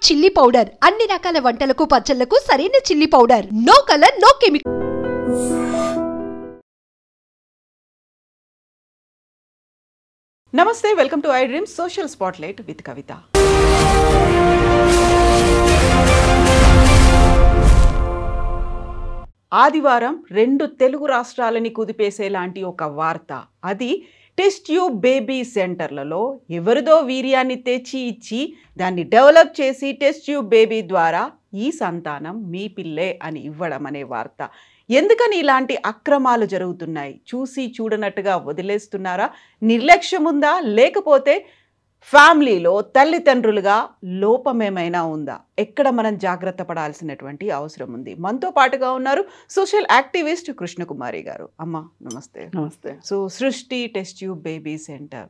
Chilli powder అన్ని రకాల వంటలకు పచ్చళ్లకు సరైన chilli powder. No colour no chemical. నమస్తే, welcome to I dream social spotlight with Kavitha. ఆదివారం 2 తెలుగు రాష్ట్రాలని కుదిపేసేలాంటి ఒక వార్త. అది టెస్ట్ ట్యూబ్ బేబీ సెంటర్లలో ఎవరిదో వీర్యాన్ని తెచ్చి ఇచ్చి దాన్ని డెవలప్ చేసి టెస్ట్ ట్యూబ్ బేబీ ద్వారా ఈ సంతానం మీ పిల్లే అని ఇవ్వడం అనే వార్త. ఎందుకని ఇలాంటి అక్రమాలు జరుగుతున్నాయి? చూసి చూడనట్టుగా వదిలేస్తున్నారా? నిర్లక్ష్యం ఉందా? లేకపోతే ఫ్యామిలీలో తల్లిదండ్రులుగా లోపమేమైనా ఉందా? ఎక్కడ మనం జాగ్రత్త పడాల్సినటువంటి అవసరం ఉంది? మనతో పాటుగా ఉన్నారు సోషల్ యాక్టివిస్ట్ కృష్ణకుమారి గారు. అమ్మ నమస్తే. నమస్తే. సో సృష్టి test tube baby centre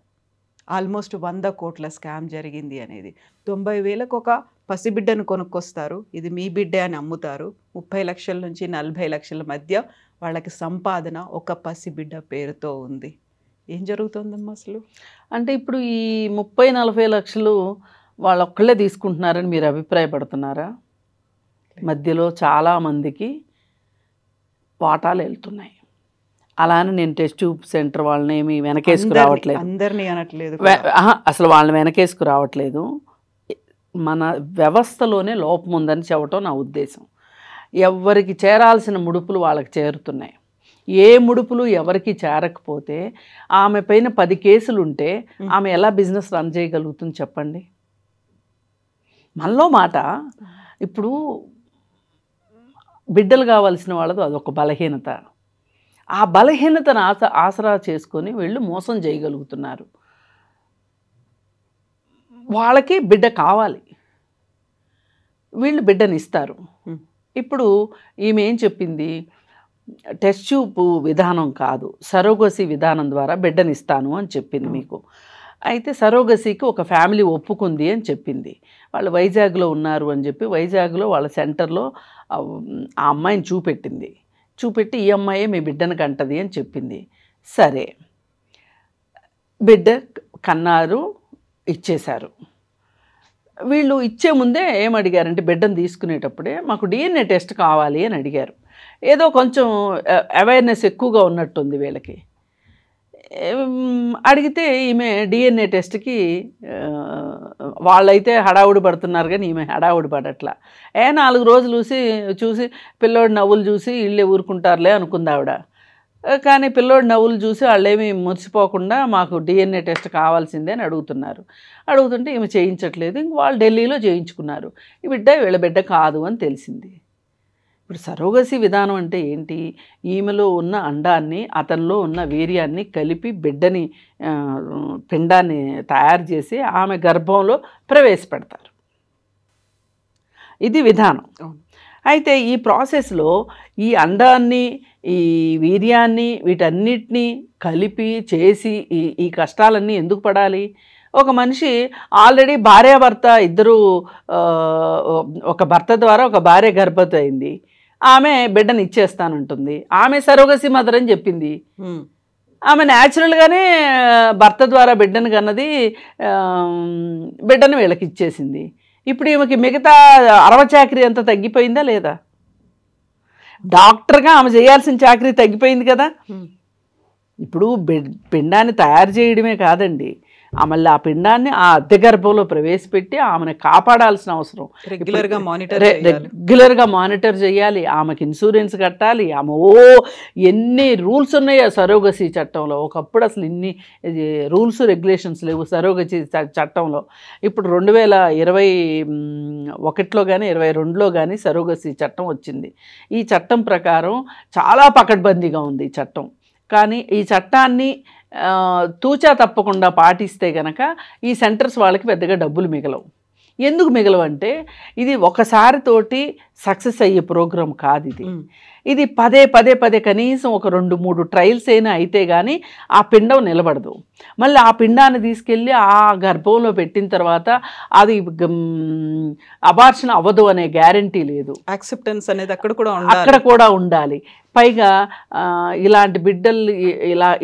almost 100 కోట్ల స్కామ్ జరిగింది అనేది. 90,000కు ఒక పసిబిడ్డను కొనుక్కొస్తారు, ఇది మీ బిడ్డే అని అమ్ముతారు. 30 లక్షల నుంచి 40 లక్షల మధ్య వాళ్ళకి సంపాదన ఒక పసిబిడ్డ పేరుతో ఉంది. ఏం జరుగుతుందమ్మా అసలు? అంటే ఇప్పుడు ఈ 30-40 లక్షలు వాళ్ళు ఒక్కళ్ళే తీసుకుంటున్నారని మీరు అభిప్రాయపడుతున్నారా? మధ్యలో చాలామందికి వాటాలు వెళ్తున్నాయి. అలానే నేను టెస్ట్ ట్యూబ్ సెంటర్ వాళ్ళని ఏమి వెనకేసుకు రావట్లేదు, అందరినీ అనట్లేదు, అసలు వాళ్ళని వెనకేసుకు రావట్లేదు. మన వ్యవస్థలోనే లోపం ఉందని చెప్పటం నా ఉద్దేశం. ఎవరికి చేరాల్సిన ముడుపులు వాళ్ళకి చేరుతున్నాయి. ఏ ముడుపులు ఎవరికి చేరకపోతే ఆమె పైన 10 కేసులు ఉంటే ఆమె ఎలా బిజినెస్ రన్ చేయగలుగుతుంది చెప్పండి? మనలో మాట. ఇప్పుడు బిడ్డలు కావాల్సిన వాళ్ళది అదొక బలహీనత. ఆ బలహీనతను ఆసరా చేసుకొని వీళ్ళు మోసం చేయగలుగుతున్నారు. వాళ్ళకి బిడ్డ కావాలి, వీళ్ళు బిడ్డని ఇస్తారు. ఇప్పుడు ఈమె ఏం చెప్పింది? టెస్ట్ ట్యూబ్ విధానం కాదు, సరోగసీ విధానం ద్వారా బిడ్డనిస్తాను అని చెప్పింది మీకు. అయితే సరోగసీకి ఒక ఫ్యామిలీ ఒప్పుకుంది అని చెప్పింది. వాళ్ళు వైజాగ్లో ఉన్నారు అని చెప్పి వైజాగ్లో వాళ్ళ సెంటర్లో ఆ అమ్మాయిని చూపెట్టి ఈ అమ్మాయే మీ బిడ్డను కంటది అని చెప్పింది. సరే, బిడ్డ కన్నారు, ఇచ్చేశారు. వీళ్ళు ఇచ్చే ముందే ఏమడిగారంటే బిడ్డను తీసుకునేటప్పుడే మాకు డిఎన్ఏ టెస్ట్ కావాలి అని అడిగారు. ఏదో కొంచెం అవేర్నెస్ ఎక్కువగా ఉన్నట్టుంది వీళ్ళకి. అడిగితే ఈమె డిఎన్ఏ టెస్ట్కి వాళ్ళైతే హడావుడి పడుతున్నారు, కానీ ఈమె హడావుడి పడట్లా. 4 రోజులు చూసి పిల్లోడి నవ్వులు చూసి వీళ్ళే ఊరుకుంటారులే అనుకుంది ఆవిడ. కానీ పిల్లోడి నవ్వులు చూసి వాళ్ళేమీ మురిసిపోకుండా మాకు డిఎన్ఏ టెస్ట్ కావాల్సిందే అని అడుగుతుంటే ఈమె చేయించట్లేదు. ఇంక వాళ్ళు ఢిల్లీలో చేయించుకున్నారు. ఈ బిడ్డ వీళ్ళ బిడ్డ కాదు అని తెలిసింది. ఇప్పుడు సరోగసీ విధానం అంటే ఏంటి? ఈమెలో ఉన్న అండాన్ని అతనిలో ఉన్న వీర్యాన్ని కలిపి బిడ్డని పిండాన్ని తయారు చేసి ఆమె గర్భంలో ప్రవేశపెడతారు. ఇది విధానం. అయితే ఈ ప్రాసెస్లో ఈ అండాన్ని, ఈ వీర్యాన్ని, వీటన్నిటినీ కలిపి చేసి ఈ కష్టాలన్నీ ఎందుకు పడాలి? ఒక మనిషి ఆల్రెడీ భార్యాభర్త ఇద్దరు, ఒక భర్త ద్వారా ఒక భార్య గర్భవతి అయింది, ఆమె బిడ్డను ఇచ్చేస్తానంటుంది. ఆమె సరోగసీ మదర్ అని చెప్పింది. ఆమె న్యాచురల్గానే భర్త ద్వారా బిడ్డను కన్నది, బిడ్డను వీళ్ళకి ఇచ్చేసింది. ఇప్పుడు ఈమెకి మిగతా 60 చాకరీ అంతా తగ్గిపోయిందా లేదా? డాక్టర్గా ఆమె చేయాల్సిన చాకరీ తగ్గిపోయింది కదా. ఇప్పుడు పిండాన్ని తయారు చేయడమే కాదండి, మళ్ళీ ఆ పిండాన్ని ఆ అద్దె గర్భంలో ప్రవేశపెట్టి ఆమెను కాపాడాల్సిన అవసరం. రెగ్యులర్గా మానిటర్ చేయాలి, ఆమెకి ఇన్సూరెన్స్ కట్టాలి. ఆమె ఎన్ని రూల్స్ ఉన్నాయో సరోగసీ చట్టంలో. ఒకప్పుడు అసలు ఇన్ని రూల్స్ రెగ్యులేషన్స్ లేవు సరోగసీ చట్టంలో. ఇప్పుడు 2021లో కానీ 2022లో కానీ సరోగసీ చట్టం వచ్చింది. ఈ చట్టం ప్రకారం చాలా పకడ్బందీగా ఉంది ఈ చట్టం. కానీ ఈ చట్టాన్ని తూచా తప్పకుండా పాటిస్తే గనక ఈ సెంటర్స్ వాళ్ళకి పెద్దగా డబ్బులు మిగలవు. ఎందుకు మిగలవంటే ఇది ఒకసారితోటి సక్సెస్ అయ్యే ప్రోగ్రాం కాదు ఇది. ఇది పదే కనీసం ఒక 2-3 ట్రయల్స్ అయినా అయితే కానీ ఆ పిండం నిలబడదు. మళ్ళీ ఆ పిండాన్ని తీసుకెళ్ళి ఆ గర్భంలో పెట్టిన తర్వాత అది అబార్షన్ అవ్వదు అనే గ్యారంటీ లేదు. యాక్సెప్టెన్స్ అనేది అక్కడ కూడా ఉండాలి. పైగా ఇలాంటి బిడ్డలు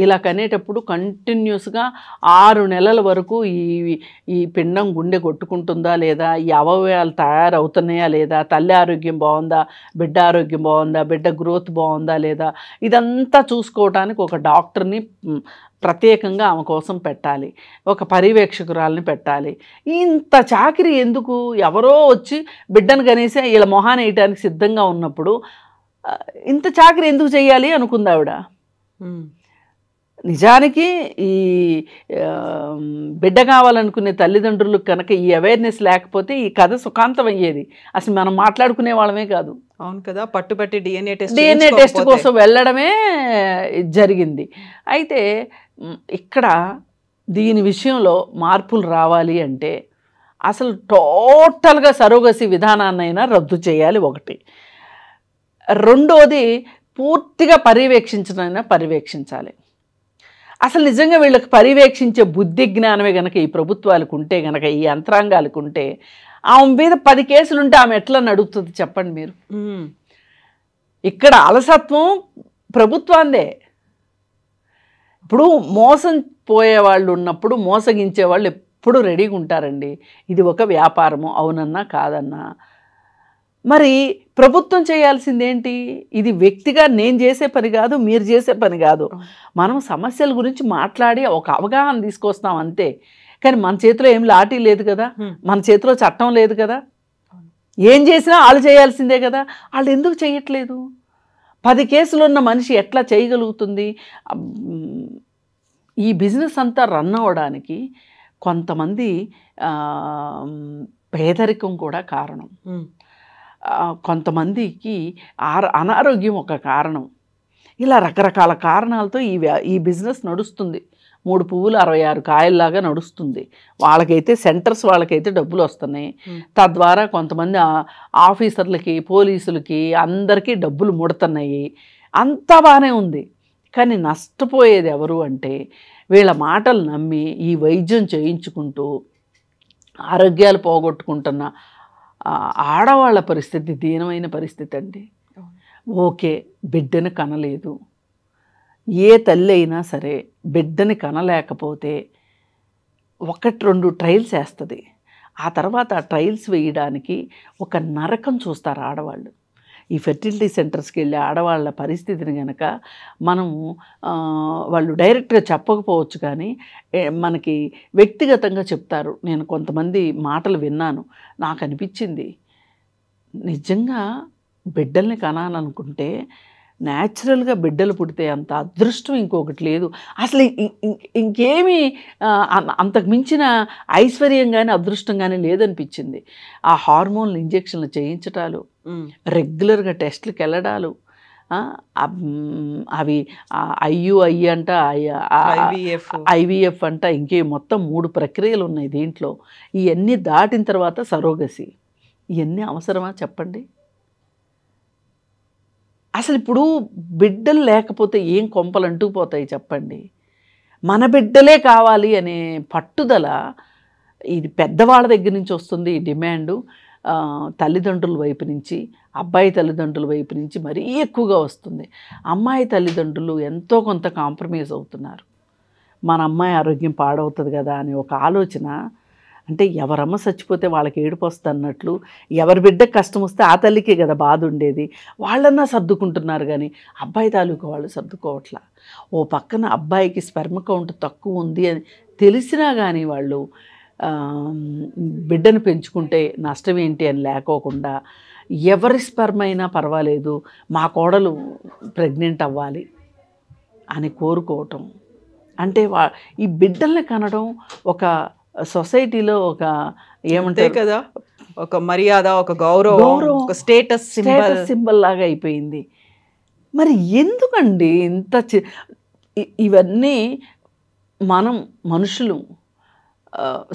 ఇలా కనేటప్పుడు కంటిన్యూస్గా 6 నెలల వరకు ఈ పిండం గుండె కొట్టుకుంటుందా లేదా, ఈ అవయవాలు తయారవుతున్నాయా లేదా, తల్లి ఆరోగ్యం బాగుందా, బిడ్డ ఆరోగ్యం బాగుందా, బిడ్డ గ్రోత్ బాగుందా లేదా, ఇదంతా చూసుకోవడానికి ఒక డాక్టర్ని ప్రత్యేకంగా ఆమె కోసం పెట్టాలి, ఒక పర్యవేక్షకురాలని పెట్టాలి. ఇంత చాకిరి ఎందుకు? ఎవరో వచ్చి బిడ్డను కనేసి ఇలా మొహాన్ని వేయటానికి సిద్ధంగా ఉన్నప్పుడు ఇంత చాకిరి ఎందుకు చేయాలి అనుకుంది ఆవిడ. నిజానికి ఈ బిడ్డ కావాలనుకునే తల్లిదండ్రులకు కనుక ఈ అవేర్నెస్ లేకపోతే ఈ కథ సుఖాంతం అయ్యేది. అసలు మనం మాట్లాడుకునే వాళ్ళమే కాదు. అవును కదా, పట్టుబట్టి డిఎన్ఏ టెస్ట్ కోసం వెళ్ళడమే జరిగింది. అయితే ఇక్కడ దీని విషయంలో మార్పులు రావాలి అంటే అసలు టోటల్గా సరోగసి విధానాన్నైనా రద్దు చేయాలి ఒకటి. రెండోది పూర్తిగా పర్యవేక్షించాలి. అసలు నిజంగా వీళ్ళకి పర్యవేక్షించే బుద్ధి జ్ఞానమే కనుక ఈ ప్రభుత్వాలకు ఉంటే, కనుక ఈ యంత్రాంగాలకు ఉంటే, ఆమె మీద 10 కేసులుంటే ఆమె ఎట్లా నడుపుతుంది చెప్పండి మీరు. ఇక్కడ అలసత్వం ప్రభుత్వాందే. ఇప్పుడు మోసం పోయేవాళ్ళు ఉన్నప్పుడు మోసగించే వాళ్ళు ఎప్పుడు రెడీగా ఉంటారండి. ఇది ఒక వ్యాపారము, అవునన్నా కాదన్నా. మరి ప్రభుత్వం చేయాల్సిందేంటి? ఇది వ్యక్తిగా నేను చేసే పని కాదు, మీరు చేసే పని కాదు. మనం సమస్యల గురించి మాట్లాడి ఒక అవగాహన తీసుకొస్తాం అంతే. కానీ మన చేతిలో ఏం లాఠీ లేదు కదా, మన చేతిలో చట్టం లేదు కదా. ఏం చేసినా వాళ్ళు చేయాల్సిందే కదా. వాళ్ళు ఎందుకు చేయట్లేదు? 10 కేసులు ఉన్న మనిషి ఎట్లా చేయగలుగుతుంది? ఈ బిజినెస్ అంతా రన్ అవ్వడానికి కొంతమంది పేదరికం కూడా కారణం, కొంతమందికి అనారోగ్యం ఒక కారణం. ఇలా రకరకాల కారణాలతో ఈ బిజినెస్ నడుస్తుంది. 3 పువ్వులు 66 కాయల్లాగా నడుస్తుంది. వాళ్ళకైతే సెంటర్స్ వాళ్ళకైతే డబ్బులు వస్తున్నాయి. తద్వారా కొంతమంది ఆఫీసర్లకి, పోలీసులకి అందరికీ డబ్బులు ముడుతున్నాయి. అంతా బాగానే ఉంది. కానీ నష్టపోయేది ఎవరు అంటే వీళ్ళ మాటలు నమ్మి ఈ వైద్యం చేయించుకుంటూ ఆరోగ్యాలు పోగొట్టుకుంటున్న ఆడవాళ్ళ పరిస్థితి దీనమైన పరిస్థితి అండి. ఓకే, బిడ్డను కనలేదు. ఏ తల్లి అయినా సరే బిడ్డని కనలేకపోతే 1-2 ట్రయల్స్ వేస్తుంది. ఆ తర్వాత ఆ ట్రయల్స్ వేయడానికి ఒక నరకం చూస్తారు ఆడవాళ్ళు. ఈ ఫెర్టిలిటీ సెంటర్స్కి వెళ్ళే ఆడవాళ్ళ పరిస్థితిని కనుక మనము వాళ్ళు డైరెక్ట్గా చెప్పకపోవచ్చు, కానీ మనకి వ్యక్తిగతంగా చెప్తారు. నేను కొంతమంది మాటలు విన్నాను, నాకు అనిపించింది నిజంగా బిడ్డల్ని కనాలనుకుంటే న్యాచురల్గా బిడ్డలు పుడితే అంత అదృష్టం ఇంకొకటి లేదు. అసలు ఇంకేమీ అంతకు మించిన ఐశ్వర్యం కానీ అదృష్టం కానీ లేదనిపించింది. ఆ హార్మోన్లు ఇంజెక్షన్లు చేయించటాలు, రెగ్యులర్గా టెస్ట్లకు వెళ్ళడాలు, అవి ఐయుఐ అంట, ఐవీఎఫ్ అంట, ఇంకే మొత్తం 3 ప్రక్రియలు ఉన్నాయి దీంట్లో. ఇవన్నీ దాటిన తర్వాత సరోగసి. ఇవన్నీ అవసరమా చెప్పండి? అసలు ఇప్పుడు బిడ్డలు లేకపోతే ఏం కొంపలు అంటుకుపోతాయి చెప్పండి? మన బిడ్డలే కావాలి అనే పట్టుదల ఇది పెద్దవాళ్ళ దగ్గర నుంచి వస్తుంది. ఈ డిమాండు తల్లిదండ్రుల వైపు నుంచి, అబ్బాయి తల్లిదండ్రుల వైపు నుంచి మరీ ఎక్కువగా వస్తుంది. అమ్మాయి తల్లిదండ్రులు ఎంతో కొంత కాంప్రమైజ్ అవుతున్నారు. మన అమ్మాయి ఆరోగ్యం పాడవుతుంది కదా అనే ఒక ఆలోచన. అంటే ఎవరమ్మ చచ్చిపోతే వాళ్ళకి ఏడుపు వస్తుంది అన్నట్లు, ఎవరి బిడ్డకు కష్టం వస్తే ఆ తల్లికే కదా బాధ ఉండేది. వాళ్ళన్నా సర్దుకుంటున్నారు, కానీ అబ్బాయి తాలూకు వాళ్ళు సర్దుకోవట్లా. ఓ పక్కన అబ్బాయికి స్పెర్మ్ కౌంట్ తక్కువ ఉంది అని తెలిసినా కానీ వాళ్ళు బిడ్డను పెంచుకుంటే నష్టం ఏంటి అని లేకోకుండా ఎవరి స్పెర్మ్ అయినా పర్వాలేదు, మా కోడలు ప్రెగ్నెంట్ అవ్వాలి అని కోరుకోవటం. అంటే ఈ బిడ్డల్ని కనడం ఒక సొసైటీలో ఒక ఏమంటారు కదా, ఒక మర్యాద, ఒక గౌరవం, ఒక స్టేటస్ సింబల్ లాగా అయిపోయింది. మరి ఎందుకండి ఇంత ఇవన్నీ? మనం మనుషులు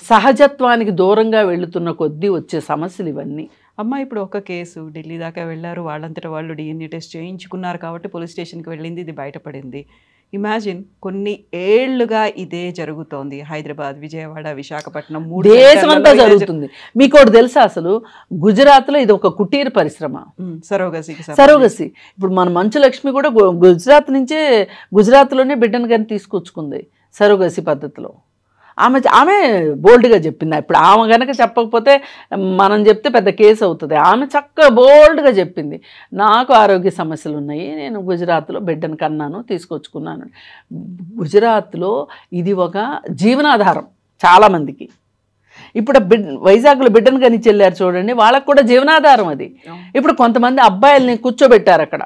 సహజత్వానికి దూరంగా వెళుతున్న కొద్దీ వచ్చే సమస్యలు ఇవన్నీ. అమ్మ ఇప్పుడు ఒక కేసు ఢిల్లీ దాకా వెళ్ళారు, వాళ్ళంతటా వాళ్ళు డిఎన్ఏ టెస్ట్ చేయించుకున్నారు కాబట్టి పోలీస్ స్టేషన్కి వెళ్ళింది, ఇది బయటపడింది. ఇమాజిన్ కొన్ని ఏళ్లుగా ఇదే జరుగుతోంది. హైదరాబాద్, విజయవాడ, విశాఖపట్నం 3 దేశమంతా జరుగుతుంది. మీకు ఒకటి తెలుసా, అసలు గుజరాత్లో ఇది ఒక కుటీర పరిశ్రమ, సరోగసి. ఇప్పుడు మన మంచు లక్ష్మి కూడా గుజరాత్ నుంచే, గుజరాత్లోనే బిడ్డను కానీ తీసుకొచ్చుకుంది సరోగసి పద్ధతిలో. ఆమె బోల్డ్గా చెప్పింది. ఇప్పుడు ఆమె కనుక చెప్పకపోతే మనం చెప్తే పెద్ద కేసు అవుతుంది. ఆమె చక్కగా బోల్డ్గా చెప్పింది, నాకు ఆరోగ్య సమస్యలు ఉన్నాయి, నేను గుజరాత్లో బిడ్డను కన్నాను, తీసుకొచ్చుకున్నాను. గుజరాత్లో ఇది ఒక జీవనాధారం చాలామందికి. ఇప్పుడు వైజాగ్లో బిడ్డను కని చెల్లారు చూడండి, వాళ్ళకు కూడా జీవనాధారం అది. ఇప్పుడు కొంతమంది అబ్బాయిల్ని కూర్చోబెట్టారు అక్కడ,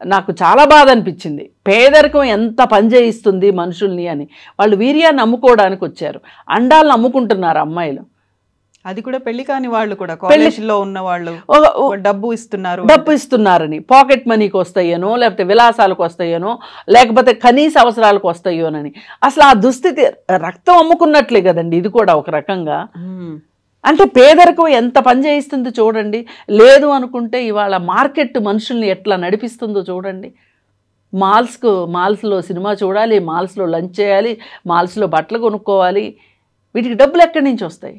నాకు చాలా బాధ అనిపించింది. పేదరికం ఎంత పని చేయిస్తుంది మనుషుల్ని అని. వాళ్ళు వీర్యాన్ని అమ్ముకోవడానికి వచ్చారు, అండాలను అమ్ముకుంటున్నారు అమ్మాయిలు. అది కూడా పెళ్లి కాని వాళ్ళు కూడా, కాలేజీలో ఉన్న వాళ్ళు డబ్బు ఇస్తున్నారని, పాకెట్ మనీకి వస్తాయేనో, లేకపోతే విలాసాలకు వస్తాయేనో, లేకపోతే కనీస అవసరాలకు వస్తాయోనని. అసలు ఆ దుస్థితి, రక్తం అమ్ముకున్నట్లే కదండి ఇది కూడా ఒక రకంగా. అంటే పేదరికం ఎంత పని చేయిస్తుందో చూడండి. లేదు అనుకుంటే ఇవాళ మార్కెట్ మనుషుల్ని ఎట్లా నడిపిస్తుందో చూడండి. మాల్స్లో సినిమా చూడాలి, మాల్స్లో లంచ్ చేయాలి, మాల్స్లో బట్టలు కొనుక్కోవాలి. వీటికి డబ్బులు ఎక్కడి నుంచి వస్తాయి?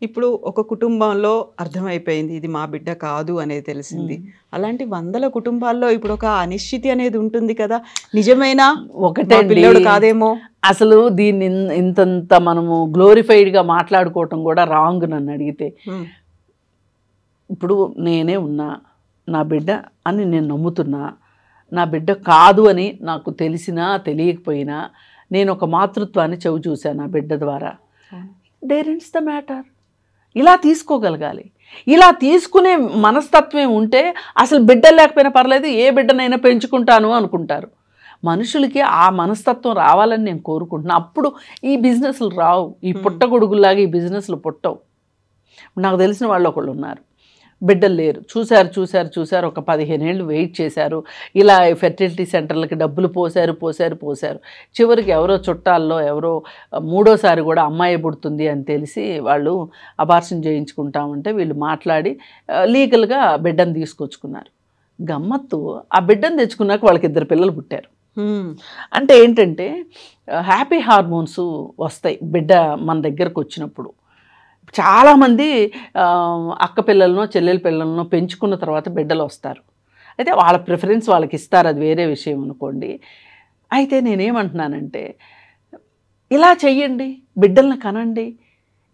ఇప్పుడు ఒక కుటుంబంలో అర్థమైపోయింది ఇది మా బిడ్డ కాదు అనేది తెలిసింది. అలాంటి వందల కుటుంబాల్లో ఇప్పుడు ఒక అనిశ్చితి అనేది ఉంటుంది కదా, నిజమైనా ఒకటే పిల్లడు కాదేమో. అసలు దీన్ని ఇంతంత మనము గ్లోరిఫైడ్గా మాట్లాడుకోవటం కూడా రాంగ్ నన్ను అడిగితే. ఇప్పుడు నేనే ఉన్నా, నా బిడ్డ అని నేను నమ్ముతున్నా, నా బిడ్డ కాదు అని నాకు తెలిసినా తెలియకపోయినా నేను ఒక మాతృత్వాన్ని చవి చూశాను నా బిడ్డ ద్వారా. There ends the matter. ఇలా తీసుకోగలగాలి. ఇలా తీసుకునే మనస్తత్వం ఉంటే అసలు బిడ్డ లేకపోయినా పర్లేదు, ఏ బిడ్డనైనా పెంచుకుంటాను అనుకుంటారు. మనుషులకి ఆ మనస్తత్వం రావాలని నేను కోరుకుంటున్నాను. అప్పుడు ఈ బిజినెస్లు రావు, ఈ పుట్టగొడుగుల్లాగా ఈ బిజినెస్లు పుట్టవు. నాకు తెలిసిన వాళ్ళు ఒకళ్ళు ఉన్నారు, బిడ్డలు లేరు, చూశారు ఒక 15 ఏళ్ళు వెయిట్ చేశారు. ఇలా ఫెర్టిలిటీ సెంటర్లకి డబ్బులు పోశారు. చివరికి ఎవరో చుట్టాల్లో ఎవరో 3వ సారి కూడా అమ్మాయి పుడుతుంది అని తెలిసి వాళ్ళు అబార్షన్ చేయించుకుంటామంటే వీళ్ళు మాట్లాడి లీగల్గా బిడ్డను తీసుకొచ్చుకున్నారు. గమ్మత్తు, ఆ బిడ్డను తెచ్చుకున్నాక వాళ్ళకి 2 పిల్లలు పుట్టారు. అంటే ఏంటంటే హ్యాపీ హార్మోన్స్ వస్తాయి బిడ్డ మన దగ్గరకు వచ్చినప్పుడు. చాలామంది అక్క పిల్లలను చెల్లెల పిల్లలను పెంచుకున్న తర్వాత బిడ్డలు వస్తారు. అయితే వాళ్ళ ప్రిఫరెన్స్ వాళ్ళకి ఇస్తారు, అది వేరే విషయం అనుకోండి. అయితే నేనేమంటున్నానంటే ఇలా చెయ్యండి, బిడ్డలను కనండి.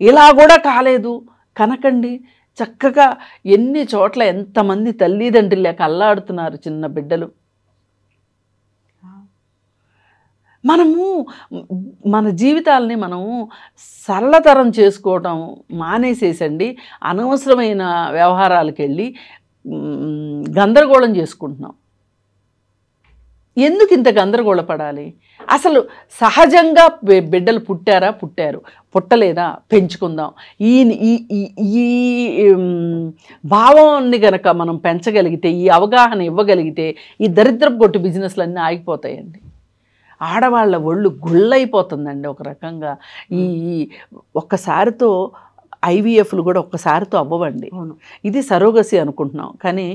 ఇలా కూడా కాలేదు కనకండి. చక్కగా ఎన్ని చోట్ల ఎంతమంది తల్లిదండ్రులు లేక అల్లాడుతున్నారు చిన్న బిడ్డలు. మనము మన జీవితాలని మనము సరళతరం చేసుకోవటం మానేసేసండి, అనవసరమైన వ్యవహారాలకు వెళ్ళి గందరగోళం చేసుకుంటున్నాం. ఎందుకు ఇంత గందరగోళపడాలి? అసలు సహజంగా బిడ్డలు పుట్టారు, పుట్టలేదా, పెంచుకుందాం. ఈ భావాన్ని కనుక మనం పెంచగలిగితే, ఈ అవగాహన ఇవ్వగలిగితే ఈ దరిద్రపు కొట్టు బిజినెస్లన్నీ ఆగిపోతాయండి. ఆడవాళ్ళ ఒళ్ళు గుళ్ళైపోతుందండి ఒక రకంగా. ఈ ఒక్కసారితో ఐవీఎఫ్లు కూడా ఒక్కసారితో అవ్వవండి. ఇది సరోగసి అనుకుంటున్నాం, కానీ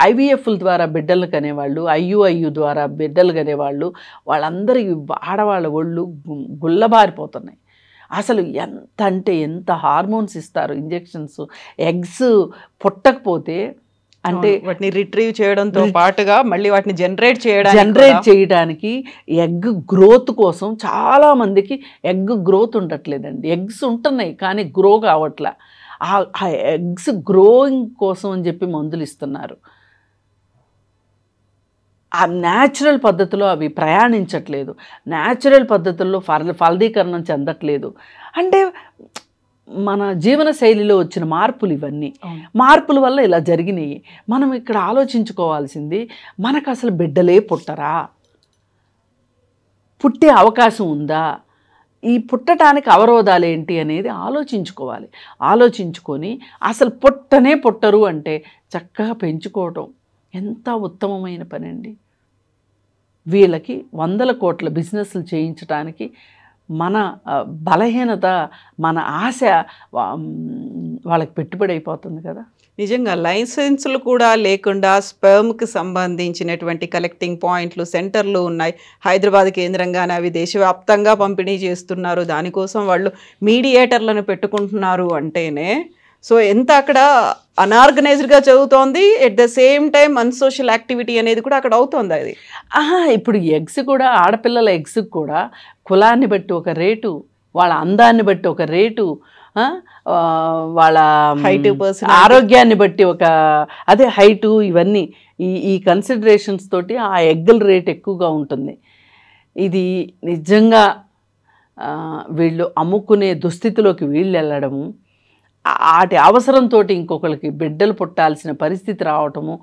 ఐవీఎఫ్ల ద్వారా బిడ్డలు కనేవాళ్ళు, ఐయుఐయు ద్వారా బిడ్డలు కనేవాళ్ళు, వాళ్ళందరి ఆడవాళ్ళ ఒళ్ళు గుల్లబారిపోతున్నాయి. అసలు ఎంత అంటే ఎంత హార్మోన్స్ ఇస్తారు, ఇంజెక్షన్స్. ఎగ్స్ పుట్టకపోతే అంటే వాటిని రిట్రీవ్ చేయడంతో పాటుగా మళ్ళీ వాటిని జనరేట్ చేయడానికి ఎగ్ గ్రోత్ కోసం చాలామందికి ఎగ్ గ్రోత్ ఉండట్లేదండి. ఎగ్స్ ఉంటున్నాయి కానీ గ్రో కావట్లే. ఆ ఎగ్స్ గ్రోయింగ్ కోసం అని చెప్పి మందులు ఇస్తున్నారు. ఆ న్యాచురల్ పద్ధతిలో అవి ప్రయాణించట్లేదు, న్యాచురల్ పద్ధతుల్లో ఫలదీకరణం చెందట్లేదు. అంటే మన జీవన శైలిలో వచ్చిన మార్పులు ఇవన్నీ. మార్పుల వల్ల ఇలా జరిగినాయి. మనం ఇక్కడ ఆలోచించుకోవాల్సింది, మనకు అసలు బిడ్డలే పుట్టరా, పుట్టే అవకాశం ఉందా, ఈ పుట్టడానికి అవరోధాలు ఏంటి అనేది ఆలోచించుకోవాలి. ఆలోచించుకొని అసలు పుట్టరు అంటే చక్కగా పెంచుకోవటం ఎంత ఉత్తమమైన పని అండి. వీళ్ళకి 100 కోట్ల బిజినెస్లు చేయించడానికి మన బలహీనత, మన ఆశ వాళ్ళకి పెట్టుబడి అయిపోతుంది కదా. నిజంగా లైసెన్సులు కూడా లేకుండా స్పెర్మ్కి సంబంధించినటువంటి కలెక్టింగ్ పాయింట్లు, సెంటర్లు ఉన్నాయి. హైదరాబాద్ కేంద్రంగానే అవి దేశవ్యాప్తంగా పంపిణీ చేస్తున్నారు. దానికోసం వాళ్ళు మీడియేటర్లను పెట్టుకుంటున్నారు అంటేనే సో ఎంత అక్కడ అనార్గనైజ్డ్గా చదువుతోంది. At the same time unsocial activity అనేది కూడా అక్కడ అవుతుంది. అది ఇప్పుడు ఎగ్స్ కూడా, ఆడపిల్లల ఎగ్స్ కూడా కులాన్ని బట్టి ఒక రేటు, వాళ్ళ అందాన్ని బట్టి ఒక రేటు, వాళ్ళ హైట్, ఆరోగ్యాన్ని బట్టి ఒక అదే హైటు, ఇవన్నీ ఈ కన్సిడరేషన్స్ తోటి ఆ ఎగ్గుల రేట్ ఎక్కువగా ఉంటుంది. ఇది నిజంగా వీళ్ళు అమ్ముకునే దుస్థితిలోకి వీళ్ళు వెళ్ళడము, వాటి అవసరంతో ఇంకొకరికి బిడ్డలు పుట్టాల్సిన పరిస్థితి రావటము,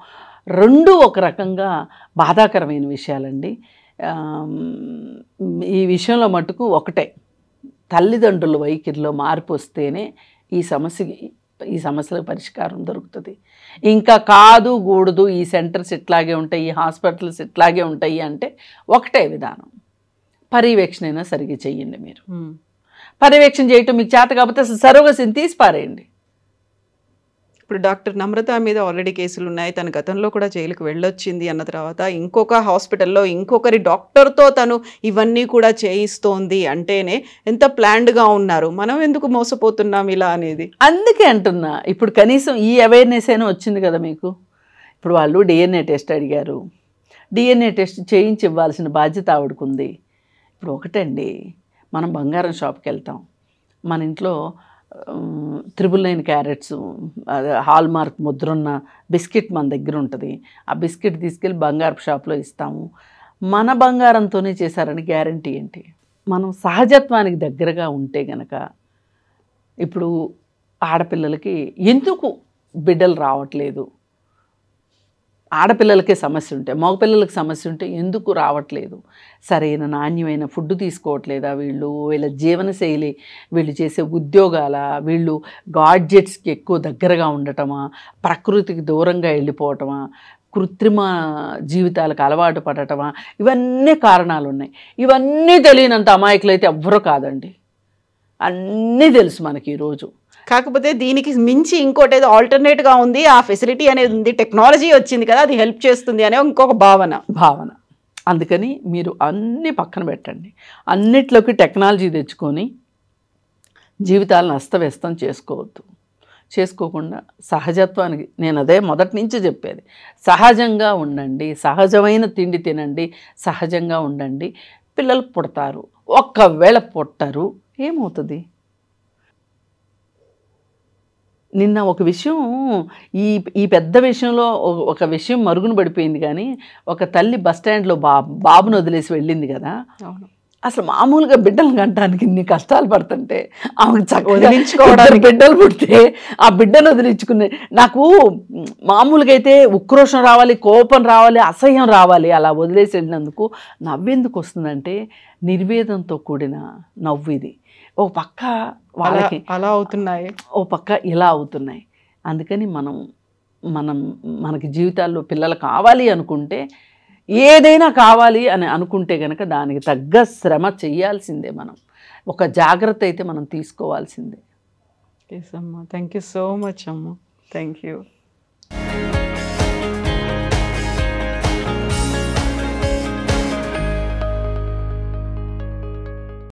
రెండు ఒక రకంగా బాధాకరమైన విషయాలండి. ఈ విషయంలో మటుకు ఒకటే, తల్లిదండ్రుల వైఖరిలో మార్పు వస్తేనే ఈ సమస్యలకు పరిష్కారం దొరుకుతుంది. ఇంకా కాదు కూడదు, ఈ సెంటర్స్ ఇట్లాగే ఉంటాయి, ఈ హాస్పిటల్స్ ఇట్లాగే ఉంటాయి అంటే ఒకటే విధానం, పర్యవేక్షణ అయినా సరిగ్గా చెయ్యండి. మీరు పర్యవేక్షణ చేయటం మీకు చేత కాకపోతే సరోగసిని తీసి పారేయండి. ఇప్పుడు డాక్టర్ నమ్రత మీద ఆల్రెడీ కేసులు ఉన్నాయి. తన గతంలో కూడా జైలుకు వెళ్ళొచ్చింది అన్న తర్వాత ఇంకొక హాస్పిటల్లో ఇంకొకరి డాక్టర్తో తను ఇవన్నీ కూడా చేయిస్తోంది అంటేనే ఎంత ప్లాన్డ్గా ఉన్నారు. మనం ఎందుకు మోసపోతున్నాం ఇలా అనేది. అందుకే అంటున్నా, ఇప్పుడు కనీసం ఈ అవేర్నెస్ అయినా వచ్చింది కదా మీకు. ఇప్పుడు వాళ్ళు డిఎన్ఏ టెస్ట్ అడిగారు, డిఎన్ఏ టెస్ట్ చేయించి ఇవ్వాల్సిన బాధ్యత ఆవిడకుంది. ఇప్పుడు ఒకటండి, మనం బంగారం షాప్కి వెళ్తాం, మన ఇంట్లో 999 క్యారెట్స్ హాల్ మార్క్ ముద్రున్న బిస్కెట్ మన దగ్గర ఉంటుంది. ఆ బిస్కెట్ తీసుకెళ్ళి బంగారపు షాప్లో ఇస్తాము. మన బంగారంతోనే చేశారని గ్యారంటీ ఏంటి? మనం సహజత్వానికి దగ్గరగా ఉంటే గనక, ఇప్పుడు ఆడపిల్లలకి ఎందుకు బిడ్డలు రావట్లేదు, ఆడపిల్లలకే సమస్య ఉంటే, మగపిల్లలకి సమస్య ఉంటే ఎందుకు రావట్లేదు? సరైన నాణ్యమైన ఫుడ్ తీసుకోవట్లేదా వీళ్ళు? వీళ్ళ జీవనశైలి, వీళ్ళు చేసే ఉద్యోగాల, వీళ్ళు గాడ్జెట్స్కి ఎక్కువ దగ్గరగా ఉండటమా, ప్రకృతికి దూరంగా వెళ్ళిపోవటమా, కృత్రిమ జీవితాలకు అలవాటు పడటమా, ఇవన్నీ కారణాలు ఉన్నాయి. ఇవన్నీ తెలియనంత అమాయకులైతే ఎవ్వరూ కాదండి, అన్నీ తెలుసు మనకి ఈరోజు. కాకపోతే దీనికి మించి ఇంకోటి ఏదో ఆల్టర్నేట్గా ఉంది, ఆ ఫెసిలిటీ అనేది ఉంది, టెక్నాలజీ వచ్చింది కదా, అది హెల్ప్ చేస్తుంది అనే ఇంకొక భావన. అందుకని మీరు అన్నీ పక్కన పెట్టండి, అన్నిట్లోకి టెక్నాలజీ తెచ్చుకొని జీవితాలను అస్తవ్యస్తం చేసుకోకుండా సహజత్వానికి, నేను అదే మొదటి నుంచి చెప్పేది, సహజంగా ఉండండి, సహజమైన తిండి తినండి, సహజంగా ఉండండి. పిల్లలు పుడతారు, ఒక్కవేళ పుట్టరు ఏమవుతుంది? నిన్న ఒక విషయం, ఈ పెద్ద విషయంలో ఒక విషయం మరుగున పడిపోయింది. కానీ ఒక తల్లి బస్టాండ్లో బాబును వదిలేసి వెళ్ళింది కదా. అసలు మామూలుగా బిడ్డలు కంటానికి ఇన్ని కష్టాలు పడుతుంటే ఆమెకు చక్కగా బిడ్డలు పుడితే ఆ బిడ్డను వదిలించుకునే, నాకు మామూలుగా అయితే ఉక్రోషం రావాలి, కోపం రావాలి, అసహ్యం రావాలి. అలా వదిలేసి వెళ్ళినందుకు నవ్వెందుకు వస్తుందంటే నిర్వేదంతో కూడిన నవ్వు ఇది. ఓ పక్క వాళ్ళకి అలా అవుతున్నాయి, ఓ పక్క ఇలా అవుతున్నాయి. అందుకని మనకి జీవితాల్లో పిల్లలు కావాలి అనుకుంటే, ఏదైనా కావాలి అని అనుకుంటే కనుక దానికి తగ్గ శ్రమ చేయాల్సిందే. మనం ఒక జాగ్రత్త అయితే మనం తీసుకోవాల్సిందే. ఎస్ అమ్మా, థ్యాంక్ యూ సో మచ్ అమ్మ, థ్యాంక్ యూ.